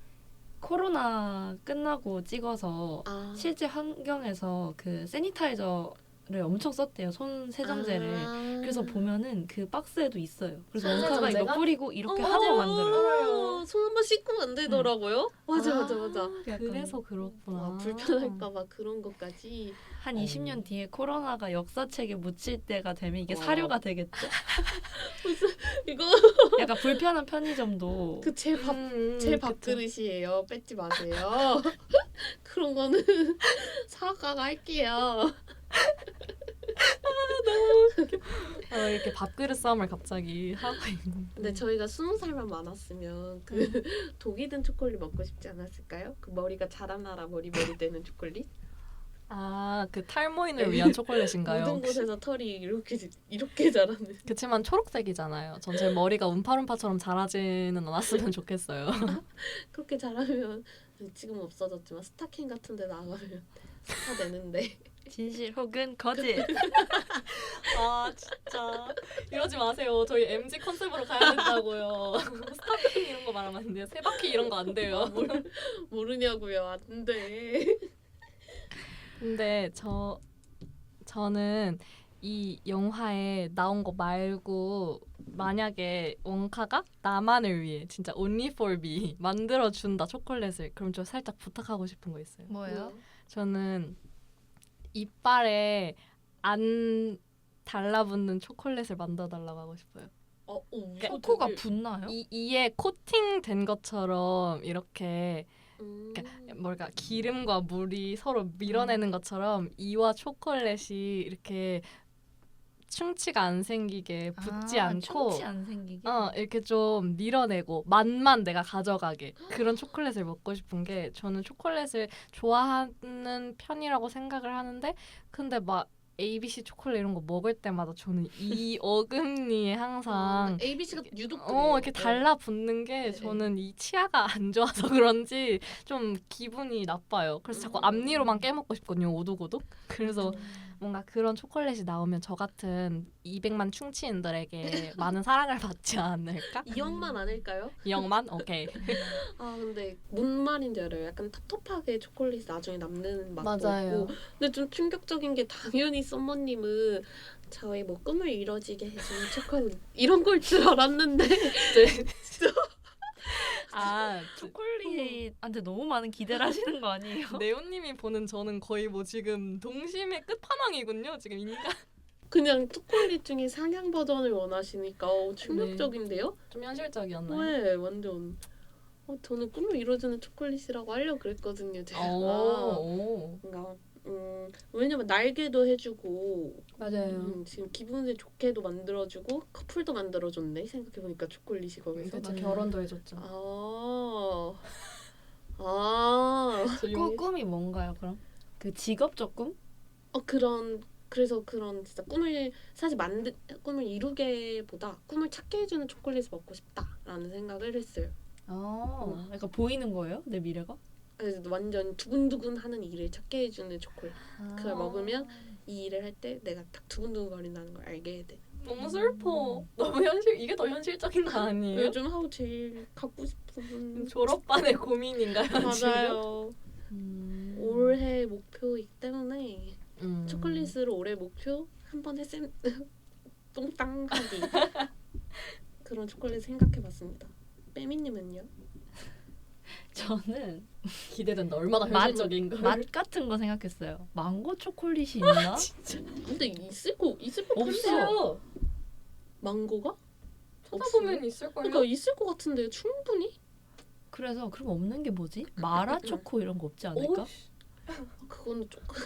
Speaker 2: 코로나 끝나고 찍어서
Speaker 3: 아.
Speaker 2: 실제 환경에서 그 세니타이저를 엄청 썼대요. 손 세정제를. 그래서 보면은 그 박스에도 있어요. 그래서
Speaker 1: 손
Speaker 2: 원카가 이거
Speaker 1: 세정제가?
Speaker 2: 뿌리고 이렇게 하고 만들어요.
Speaker 3: 손 한번 씻고 만들더라고요. 맞아.
Speaker 2: 약간
Speaker 1: 그래서 그렇구나.
Speaker 3: 불편할까봐 그런 것까지.
Speaker 2: 한
Speaker 1: 어.
Speaker 2: 20년 뒤에 코로나가 역사책에 묻힐 때가 되면 이게
Speaker 3: 와.
Speaker 2: 사료가 되겠죠.
Speaker 3: 이거
Speaker 2: 약간 불편한 편의점도
Speaker 3: 그 제
Speaker 1: 그쵸.
Speaker 3: 밥그릇이에요. 뺏지 마세요. 그런 거는 사과가 할게요.
Speaker 1: 이렇게 밥그릇 싸움을 갑자기 하고 있는.
Speaker 3: 근데 저희가 20살만 많았으면 그 독이 든 초콜릿 먹고 싶지 않았을까요? 그 머리가 자라나라 머리 되는 초콜릿?
Speaker 1: 그 탈모인을 위한 초콜릿인가요?
Speaker 3: 모든
Speaker 1: 혹시?
Speaker 3: 곳에서 털이 이렇게 자라는.
Speaker 1: 그치만 초록색이잖아요. 전 제 머리가 움파룸파처럼 자라지는 않았으면 좋겠어요.
Speaker 3: 그렇게 자라면 지금 없어졌지만 스타킹 같은 데 나가면 스타 되는데.
Speaker 2: 진실 혹은 거짓.
Speaker 1: 아 진짜 이러지 마세요. 저희 MG 컨셉으로 가야 된다고요. 스타킹 이런 거 말하면 안 돼요. 세바퀴 이런 거 안 돼요.
Speaker 3: 모르냐고요. 안 돼.
Speaker 1: 근데 저는 이 영화에 나온 거 말고 만약에 원카가 나만을 위해 진짜 only for me 만들어준다 초콜릿을 그럼 저 살짝 부탁하고 싶은 거 있어요.
Speaker 2: 뭐예요?
Speaker 1: 저는 이빨에 안 달라붙는 초콜릿을 만들어달라고 하고 싶어요.
Speaker 2: 초코가 붙나요?
Speaker 1: 이에 코팅된 것처럼 이렇게
Speaker 3: 음.
Speaker 1: 기름과 물이 서로 밀어내는 것처럼 이와 초콜릿이 이렇게 충치가 안 생기게 붙지 않고
Speaker 2: 충치 안 생기게.
Speaker 1: 이렇게 좀 밀어내고 맛만 내가 가져가게 그런 초콜릿을 먹고 싶은 게 저는 초콜릿을 좋아하는 편이라고 생각을 하는데 근데 막 ABC 초콜릿 이런 거 먹을 때마다 저는 이 어금니에 항상
Speaker 3: ABC가 유독
Speaker 1: 이렇게 달라붙는 게 저는 이 치아가 안 좋아서 그런지 좀 기분이 나빠요. 그래서 자꾸 앞니로만 깨먹고 싶거든요. 오독오독. 그래서 뭔가 그런 초콜릿이 나오면 저 같은 200만 충치인들에게 많은 사랑을 받지 않을까?
Speaker 3: 이형만 아닐까요?
Speaker 1: 이영만? 오케이.
Speaker 3: 근데 뭔 말인지 알아요. 약간 텁텁하게 초콜릿 나중에 남는 맛도
Speaker 1: 맞아요.
Speaker 3: 있고. 근데 좀 충격적인 게 당연히 썸머님은 저의 뭐 꿈을 이뤄지게 해주는 초콜릿 이런 걸 줄 알았는데
Speaker 2: 초콜릿한테 너무 많은 기대를 하시는 거 아니에요?
Speaker 1: 네오님이 보는 저는 거의 뭐 지금 동심의 끝판왕이군요. 지금 인간.
Speaker 3: 그냥 초콜릿 중에 상향 버전을 원하시니까 충격적인데요?
Speaker 1: 좀 현실적이었나요?
Speaker 3: 네, 완전. 저는 꿈을 이뤄주는 초콜릿이라고 하려고 그랬거든요. 제가. 뭔가 왜냐면 날개도 해주고
Speaker 1: 맞아요.
Speaker 3: 지금 기분을 좋게도 만들어주고 커플도 만들어줬네. 생각해보니까 초콜릿이 거기서.
Speaker 1: 그렇죠. 결혼도 해줬죠.
Speaker 2: 꿈이 뭔가요, 그럼? 그 직업적 꿈?
Speaker 3: 그래서 그런 진짜 꿈을 이루게보다 꿈을 찾게 해주는 초콜릿을 먹고 싶다라는 생각을 했어요.
Speaker 2: 약간 보이는 거예요? 내 미래가?
Speaker 3: 그래서 완전 두근두근하는 일을 찾게 해주는 초콜릿. 그걸 먹으면 이 일을 할 때 내가 딱 두근두근거린다는 걸 알게 돼.
Speaker 1: 너무 슬퍼. 너무 이게 더 현실적인 거 아니에요?
Speaker 3: 요즘 하고 제일 갖고 싶은
Speaker 1: 졸업반의 고민인가요?
Speaker 3: 맞아요. 올해 목표이기 때문에
Speaker 1: 지금?
Speaker 3: 초콜릿으로 올해 목표 한번 했음 똥땅 하기 그런 초콜릿 생각해봤습니다. 빼미님은요?
Speaker 2: 저는
Speaker 1: 기대된다. 얼마나
Speaker 2: 맛-
Speaker 1: 현실적인 걸.
Speaker 2: 맛 같은 거 생각했어요. 망고 초콜릿이 있나?
Speaker 3: 근데 있을 것 같은데
Speaker 1: 없어요.
Speaker 3: 망고가?
Speaker 1: 찾아보면 있을걸요?
Speaker 3: 그러니까 있을 것 같은데 충분히?
Speaker 2: 그래서 그럼 없는 게 뭐지? 마라 초코 이런 거 없지 않을까?
Speaker 3: 그거는 조금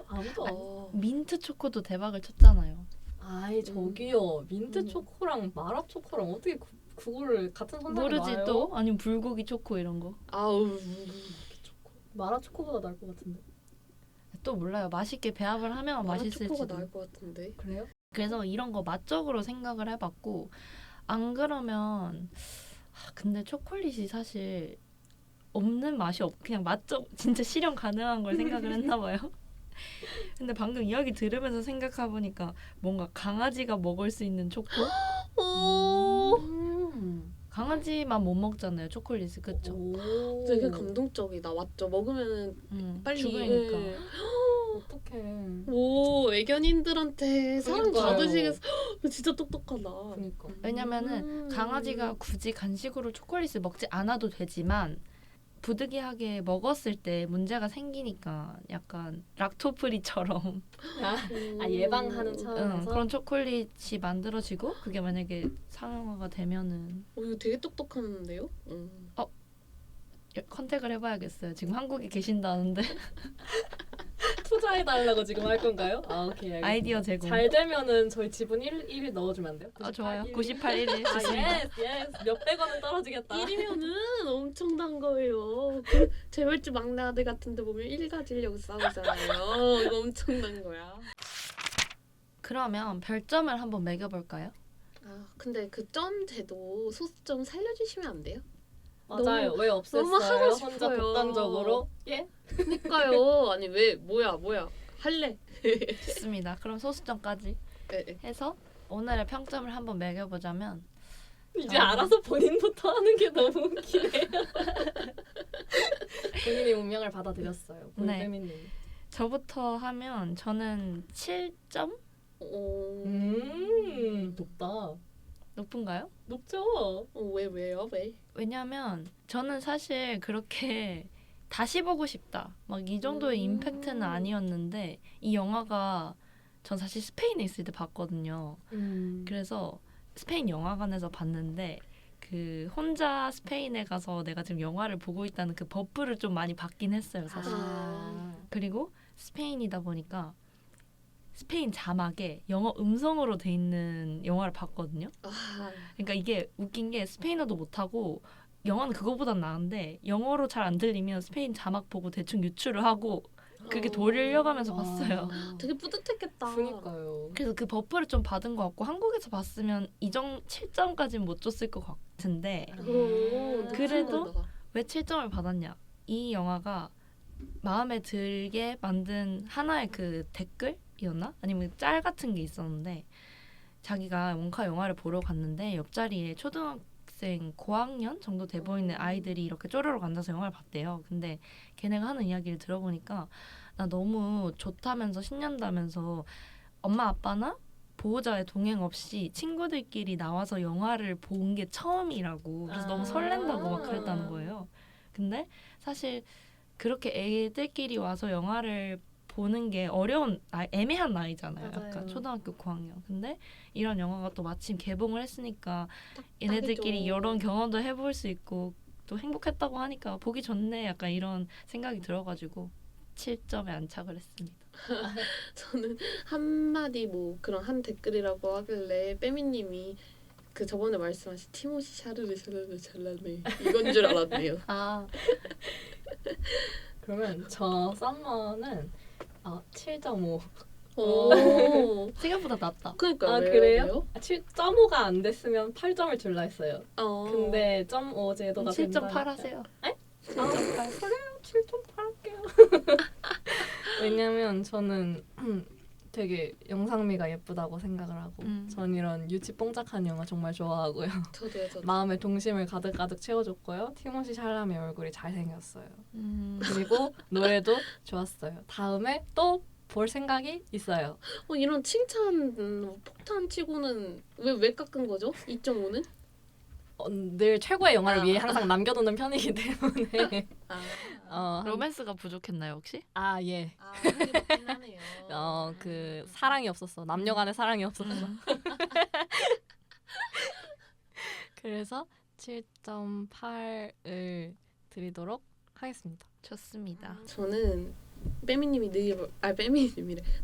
Speaker 1: 아무도 안.
Speaker 2: 민트 초코도 대박을 쳤잖아요.
Speaker 1: 아이 저기요 민트 초코랑 마라 초코랑 어떻게 그거를 같은 선상에
Speaker 2: 모르지
Speaker 1: 놔요?
Speaker 2: 또? 아니면 불고기 초코 이런 거.
Speaker 3: 아우
Speaker 1: 마라 초코보다 나을 것 같은데.
Speaker 2: 또 몰라요. 맛있게 배합을 하면
Speaker 3: 마라
Speaker 2: 맛있을지도.
Speaker 3: 초코가 나을 것 같은데.
Speaker 1: 그래요?
Speaker 2: 그래서 이런 거 맛적으로 생각을 해봤고 안 그러면 근데 초콜릿이 사실 없는 맛이 그냥 맛적 진짜 실현 가능한 걸 생각을 했나 봐요. 근데 방금 이야기 들으면서 생각해보니까 뭔가 강아지가 먹을 수 있는 초코?
Speaker 3: 오,
Speaker 2: 강아지만 못 먹잖아요. 초콜릿을. 그쵸?
Speaker 1: 오.
Speaker 3: 되게 감동적이다. 맞죠? 먹으면 빨리
Speaker 2: 죽으니까.
Speaker 3: 예.
Speaker 1: 어떡해.
Speaker 3: 오, 애견인들한테 사랑
Speaker 1: 그러니까요.
Speaker 3: 받으시겠어. 진짜 똑똑하다.
Speaker 1: 그러니까.
Speaker 2: 왜냐면은 강아지가 굳이 간식으로 초콜릿을 먹지 않아도 되지만 부득이하게 먹었을 때 문제가 생기니까 약간 락토프리처럼
Speaker 1: 예방하는 차원에서.
Speaker 2: 그런 초콜릿이 만들어지고 그게 만약에 상용화가 되면은
Speaker 3: 이거 되게 똑똑한데요?
Speaker 2: 컨택을 해봐야겠어요. 지금 한국에 계신다는데
Speaker 1: 투자해달라고 지금 할 건가요? 아 오케이 알겠습니다.
Speaker 2: 아이디어 제공.
Speaker 1: 잘 되면은 저희 지분 1일 넣어주면 안 돼요?
Speaker 2: 좋아요.
Speaker 1: 98,
Speaker 2: 98일이
Speaker 1: 아
Speaker 2: 좋습니다.
Speaker 1: 예스 몇백 원은 떨어지겠다.
Speaker 3: 1이면은 엄청난 거예요. 재벌집 막내 아들 같은데 보면 1 가지려고 싸우잖아요. 이거 엄청난 거야.
Speaker 2: 그러면 별점을 한번 매겨볼까요?
Speaker 3: 근데 그 점 제도 소수점 살려주시면 안 돼요?
Speaker 1: 맞아요. 왜 없앴어요?
Speaker 3: 너무 하고
Speaker 1: 혼자
Speaker 3: 싶어요.
Speaker 1: 독단적으로? 예?
Speaker 3: 그니까요. 아니 왜 뭐야 할래?
Speaker 2: 좋습니다. 그럼 소수점까지
Speaker 3: 네.
Speaker 2: 해서 오늘의 평점을 한번 매겨보자면
Speaker 1: 이제 알아서 본인부터 하는 게 너무 웃기네요. 본인이 운명을 받아들였어요.
Speaker 2: 네.
Speaker 1: 볼빼미님.
Speaker 2: 저부터 하면 저는 7점?
Speaker 1: 높다.
Speaker 2: 높은가요?
Speaker 1: 높죠?
Speaker 3: 왜요? 왜?
Speaker 2: 왜냐면 저는 사실 그렇게 다시 보고 싶다. 막 이 정도의 임팩트는 아니었는데 이 영화가 전 사실 스페인에 있을 때 봤거든요. 그래서 스페인 영화관에서 봤는데 그 혼자 스페인에 가서 내가 지금 영화를 보고 있다는 그 버프를 좀 많이 받긴 했어요, 사실. 그리고 스페인이다 보니까 스페인 자막에 영어 음성으로 돼 있는 영화를 봤거든요. 그러니까 이게 웃긴 게 스페인어도 못하고 영어는 그거보단 나은데 영어로 잘 안 들리면 스페인 자막 보고 대충 유추를 하고 그렇게 돌려가면서 봤어요.
Speaker 3: 되게 뿌듯했겠다.
Speaker 1: 그니까요.
Speaker 2: 그래서 그 버프를 좀 받은 것 같고 한국에서 봤으면 7점까지는 못 줬을 것 같은데 그래도 왜 7점을 받았냐? 이 영화가 마음에 들게 만든 하나의 그 댓글이었나? 아니면 짤 같은 게 있었는데 자기가 원카 영화를 보러 갔는데 옆자리에 초등학생 고학년 정도 돼 보이는 아이들이 이렇게 쪼르륵 앉아서 영화를 봤대요. 근데 걔네가 하는 이야기를 들어보니까 나 너무 좋다면서 신난다면서 엄마 아빠나 보호자의 동행 없이 친구들끼리 나와서 영화를 본 게 처음이라고 그래서 너무 설렌다고 막 그랬다는 거예요. 근데 사실 그렇게 애들끼리 와서 영화를 보는 게 애매한 나이잖아요.
Speaker 1: 맞아요.
Speaker 2: 약간 초등학교 고학년. 근데 이런 영화가 또 마침 개봉을 했으니까 얘네들끼리 이런 경험도 해볼 수 있고 또 행복했다고 하니까 보기 좋네. 약간 이런 생각이 들어가지고 7점에 안착을 했습니다.
Speaker 3: 저는 한마디 뭐 그런 한 댓글이라고 하길래 빼미님이 그 저번에 말씀하신 티모시 샤르르 잘라네 이건 줄 알았네요.
Speaker 1: 그러면 저 썸머는 7.5.
Speaker 3: 오.
Speaker 2: 생각보다 낮다.
Speaker 3: 그러니까 왜요?
Speaker 1: 그래요? 7.5가 안 됐으면 8점을 줄라 했어요.
Speaker 3: 근데
Speaker 1: 근데 0.5 제도가
Speaker 2: 7.8 하세요.
Speaker 1: 7.8 할게요. 왜냐면 저는 되게 영상미가 예쁘다고 생각을 하고 전 이런 유치 뽕짝한 영화 정말 좋아하고요.
Speaker 3: 저도요.
Speaker 1: 마음의 동심을 가득가득 채워줬고요. 티모시 샬라메 얼굴이 잘생겼어요. 그리고 노래도 좋았어요. 다음에 또 볼 생각이 있어요.
Speaker 3: 이런 칭찬 폭탄 치고는 왜 깎은 거죠? 2.5는?
Speaker 1: 늘 최고의 영화를 위해 항상 남겨두는 편이기 때문에
Speaker 2: 로맨스가 부족했나요 혹시?
Speaker 1: 예.
Speaker 3: 그게 맞긴 하네요.
Speaker 1: 그 사랑이 없었어. 남녀간의 사랑이 없었어. 그래서 7.8을 드리도록 하겠습니다.
Speaker 2: 좋습니다.
Speaker 3: 저는 빼미님이래.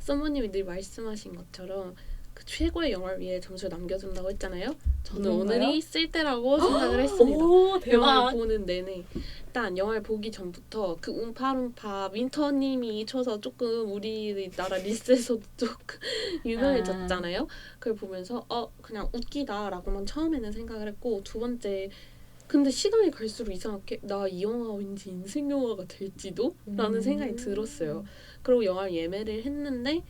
Speaker 3: 썸머님이 늘 말씀하신 것처럼 그 최고의 영화를 위해 점수를 남겨준다고 했잖아요. 저는
Speaker 1: 그런가요?
Speaker 3: 오늘이 쓸 때라고 생각을 했습니다.
Speaker 1: 오
Speaker 3: 영화를 보는 내내 일단 영화를 보기 전부터 그 움파룸파 윈터님이 쳐서 조금 우리나라 리스트에서도 조금 유명해졌잖아요. 그걸 보면서 그냥 웃기다라고만 처음에는 생각을 했고 두 번째 근데 시간이 갈수록 이상하게 나 이 영화가 왠지 인생 영화가 될지도? 라는 생각이 들었어요. 그리고 영화를 예매를 했는데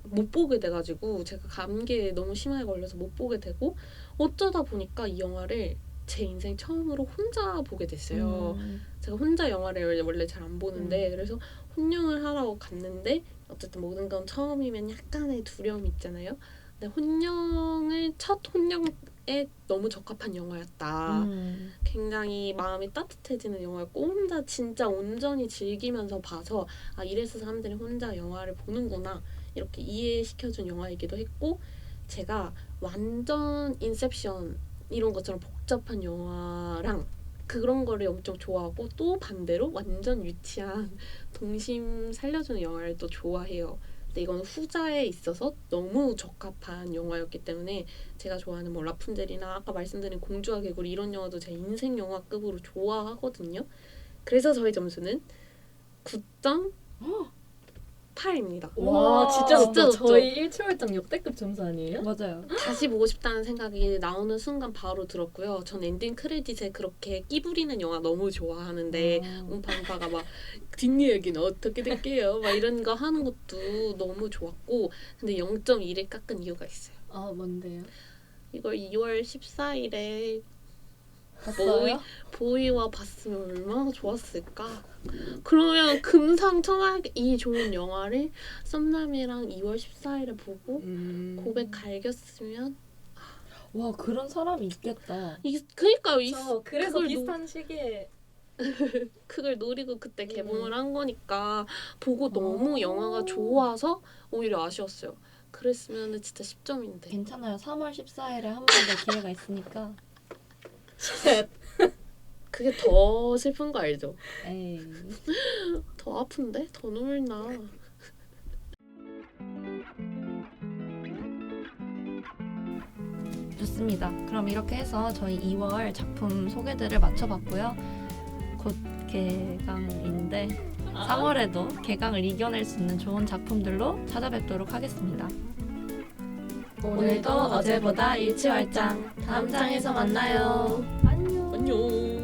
Speaker 3: 못 보게 돼가지고 제가 감기에 너무 심하게 걸려서 못 보게 되고 어쩌다 보니까 이 영화를 제 인생 처음으로 혼자 보게 됐어요. 제가 혼자 영화를 원래 잘 안 보는데 그래서 혼영을 하러 갔는데 어쨌든 모든 건 처음이면 약간의 두려움이 있잖아요. 근데 첫 혼영에 너무 적합한 영화였다. 굉장히 마음이 따뜻해지는 영화였고 혼자 진짜 온전히 즐기면서 봐서 이래서 사람들이 혼자 영화를 보는구나 이렇게 이해시켜준 영화이기도 했고 제가 완전 인셉션 이런 것처럼 복잡한 영화랑 그런 거를 엄청 좋아하고 또 반대로 완전 유치한 동심 살려주는 영화를 또 좋아해요. 근데 이건 후자에 있어서 너무 적합한 영화였기 때문에 제가 좋아하는 뭐 라푼젤이나 아까 말씀드린 공주와 개구리 이런 영화도 제 인생 영화급으로 좋아하거든요. 그래서 저희 점수는 9.8입니다.
Speaker 1: 와 진짜
Speaker 3: 진짜
Speaker 1: 높다.
Speaker 3: 높죠?
Speaker 1: 저희 일취월장 역대급 점수 아니에요?
Speaker 2: 맞아요.
Speaker 3: 다시 보고 싶다는 생각이 나오는 순간 바로 들었고요. 전 엔딩 크레딧에 그렇게 끼 부리는 영화 너무 좋아하는데 움파움파가 막 뒷이야기는 어떻게 될게요 막 이런 거 하는 것도 너무 좋았고 근데 0.1을 깎은 이유가 있어요.
Speaker 1: 아 뭔데요?
Speaker 3: 이걸 2월 14일에
Speaker 1: 봤어요?
Speaker 3: 보이와 봤으면 얼마나 좋았을까. 그러면 금상첨화하게 이 좋은 영화를 썸남이랑 2월 14일에 보고 고백 갈겼으면
Speaker 2: 와 그런 사람이 있겠다.
Speaker 3: 그러니까요.
Speaker 1: 저 그래서
Speaker 3: 그걸
Speaker 1: 비슷한 시기에
Speaker 3: 그걸 노리고 그때 개봉을 한 거니까 보고 너무 영화가 좋아서 오히려 아쉬웠어요. 그랬으면 진짜 10점인데.
Speaker 2: 괜찮아요. 3월 14일에 한 번 더 기회가 있으니까.
Speaker 3: 그게 더 슬픈 거 알죠?
Speaker 2: 에이.
Speaker 3: 더 아픈데? 더 눈물 나.
Speaker 2: 좋습니다. 그럼 이렇게 해서 저희 2월 작품 소개들을 맞춰봤고요. 곧 개강인데 3월에도 개강을 이겨낼 수 있는 좋은 작품들로 찾아뵙도록 하겠습니다. 오늘도 어제보다 일취월장 다음 장에서 만나요.
Speaker 1: 안녕.
Speaker 3: 안녕.